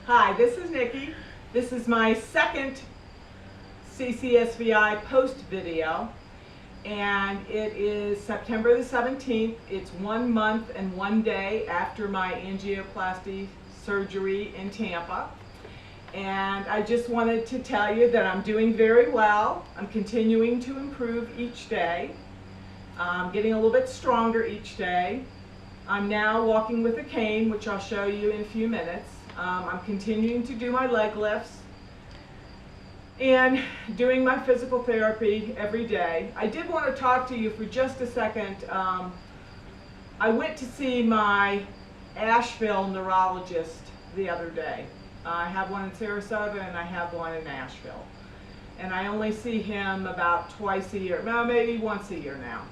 Hi, this is Nikki. This is my second CCSVI post video, and it is September the 17th. It's 1 month and 1 day after my angioplasty surgery in Tampa. And I just wanted to tell you that I'm doing very well. I'm continuing to improve each day. I'm getting a little bit stronger each day. I'm now walking with a cane, which I'll show you in a few minutes. I'm continuing to do my leg lifts and doing my physical therapy every day. I did want to talk to you for just a second. I went to see my Asheville neurologist the other day. I have one in Sarasota and I have one in Asheville. And I only see him about twice a year, well, maybe once a year now.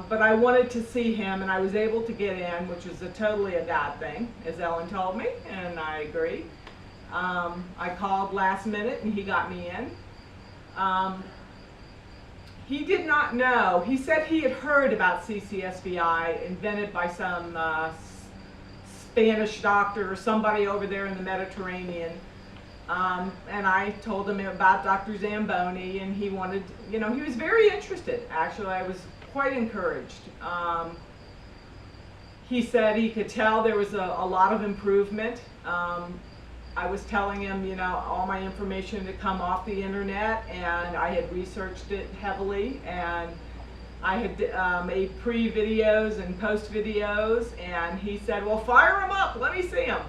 But I wanted to see him, and I was able to get in, which was totally a God thing, as Ellen told me, and I agree. I called last minute and he got me in. He did not know. He said he had heard about CCSVI, invented by some Spanish doctor or somebody over there in the Mediterranean. And I told him about Dr. Zamboni, and he wanted, he was very interested. Actually, I was quite encouraged. He said he could tell there was a lot of improvement. I was telling him, all my information had come off the internet, and I had researched it heavily, and I had made pre-videos and post-videos, and he said, well, fire them up, let me see them.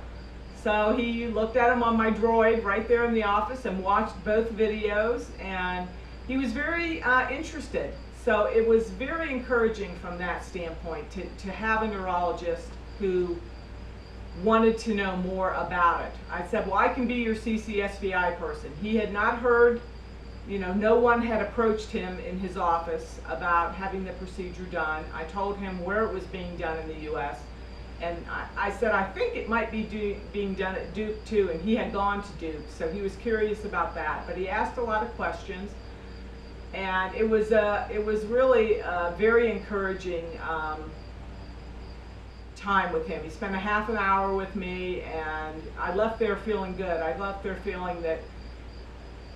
So he looked at them on my Droid right there in the office and watched both videos, and he was very interested. So it was very encouraging from that standpoint to have a neurologist who wanted to know more about it. I said, well, I can be your CCSVI person. He had not heard, no one had approached him in his office about having the procedure done. I told him where it was being done in the U.S. And I said, I think it might be being done at Duke too, and he had gone to Duke, so he was curious about that. But he asked a lot of questions, and it was really a very encouraging time with him. He spent a half an hour with me, and I left there feeling good. I left there feeling that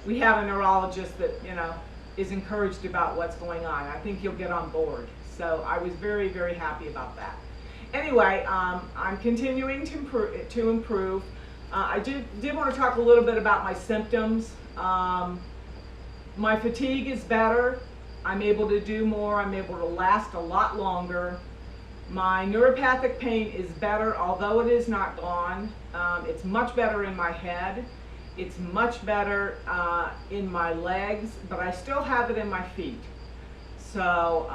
we have a neurologist that, is encouraged about what's going on. I think he'll get on board. So I was very, very happy about that. Anyway, I'm continuing to improve. I did want to talk a little bit about my symptoms. My fatigue is better. I'm able to do more. I'm able to last a lot longer. My neuropathic pain is better, although it is not gone. It's much better in my head. It's much better in my legs, but I still have it in my feet. So,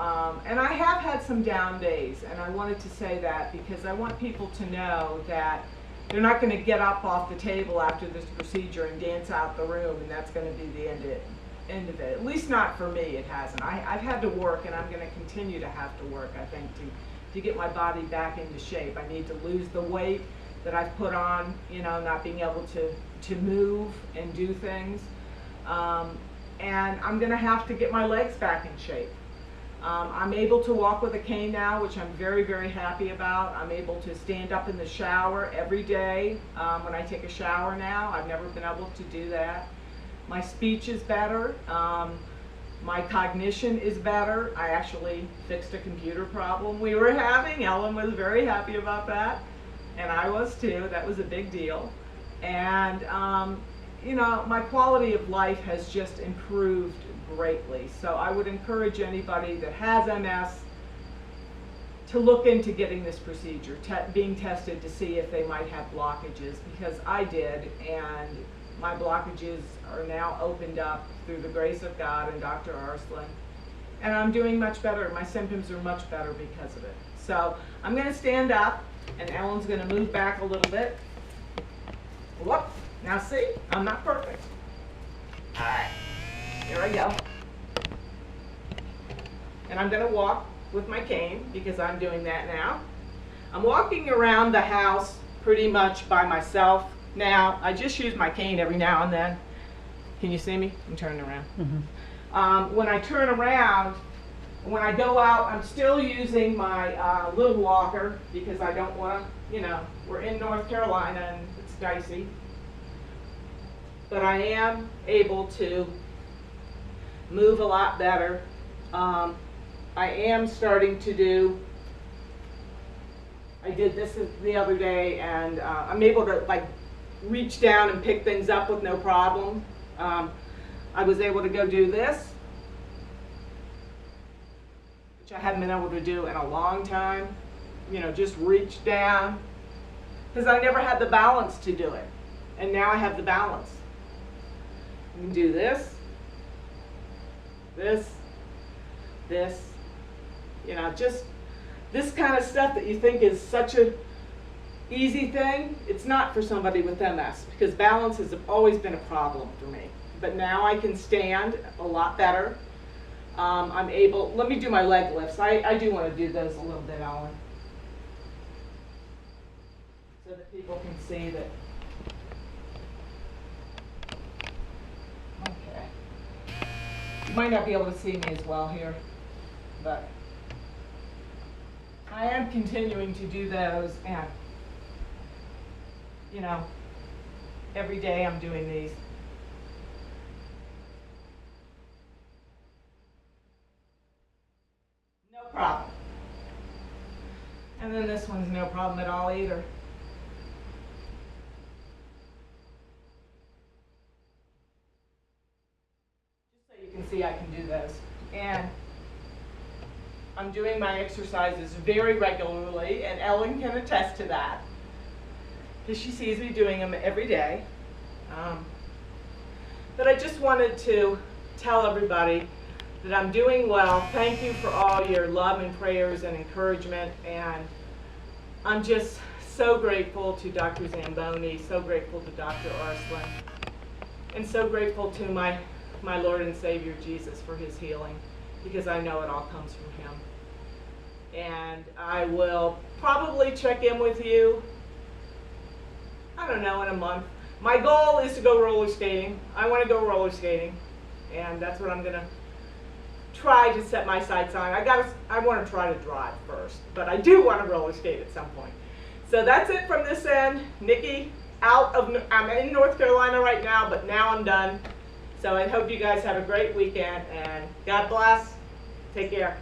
and I have had some down days, and I wanted to say that because I want people to know that they're not going to get up off the table after this procedure and dance out the room, and that's going to be the end of it. At least not for me, it hasn't. I've had to work, and I'm going to continue to have to work, I think, to get my body back into shape. I need to lose the weight that I've put on, not being able to move and do things. And I'm going to have to get my legs back in shape. I'm able to walk with a cane now, which I'm very, very happy about. I'm able to stand up in the shower every day when I take a shower now. I've never been able to do that. My speech is better. My cognition is better. I actually fixed a computer problem we were having. Ellen was very happy about that, and I was too. That was a big deal. And my quality of life has just improved greatly. So I would encourage anybody that has MS to look into getting this procedure, being tested to see if they might have blockages, because I did, and my blockages are now opened up through the grace of God and Dr. Arslan, and I'm doing much better. My symptoms are much better because of it. So I'm going to stand up, and Ellen's going to move back a little bit. Whoop. Now see, I'm not perfect. All right, here I go. And I'm going to walk with my cane because I'm doing that now. I'm walking around the house pretty much by myself now. I just use my cane every now and then. Can you see me? I'm turning around. Mm-hmm. When I turn around, when I go out, I'm still using my little walker because I don't want to, we're in North Carolina and it's dicey. But I am able to move a lot better. I am starting to do, I did this the other day, and I'm able to like reach down and pick things up with no problem. I was able to go do this, which I hadn't been able to do in a long time. You know, just reach down, because I never had the balance to do it, and now I have the balance. You can do this, this, you know, just this kind of stuff that you think is such a easy thing. It's not for somebody with MS, because balance has always been a problem for me. But now I can stand a lot better. I'm able, let me do my leg lifts. I do want to do those a little bit, Alan, so that people can see that. Okay. You might not be able to see me as well here, but I am continuing to do those, and you know, every day I'm doing these. No problem. And then this one's no problem at all either. Just so you can see I can do those. And I'm doing my exercises very regularly, and Ellen can attest to that, because she sees me doing them every day. But I just wanted to tell everybody that I'm doing well. Thank you for all your love and prayers and encouragement, and I'm just so grateful to Dr. Zamboni, so grateful to Dr. Arslan, and so grateful to my Lord and Savior Jesus for his healing, because I know it all comes from him. And I will probably check in with you, I don't know, in a month. My goal is to go roller skating. I want to go roller skating, and that's what I'm going to try to set my sights on. I want to try to drive first, but I do want to roller skate at some point. So that's it from this end. Nicki, I'm in North Carolina right now, but now I'm done. So I hope you guys have a great weekend, and God bless. Take care.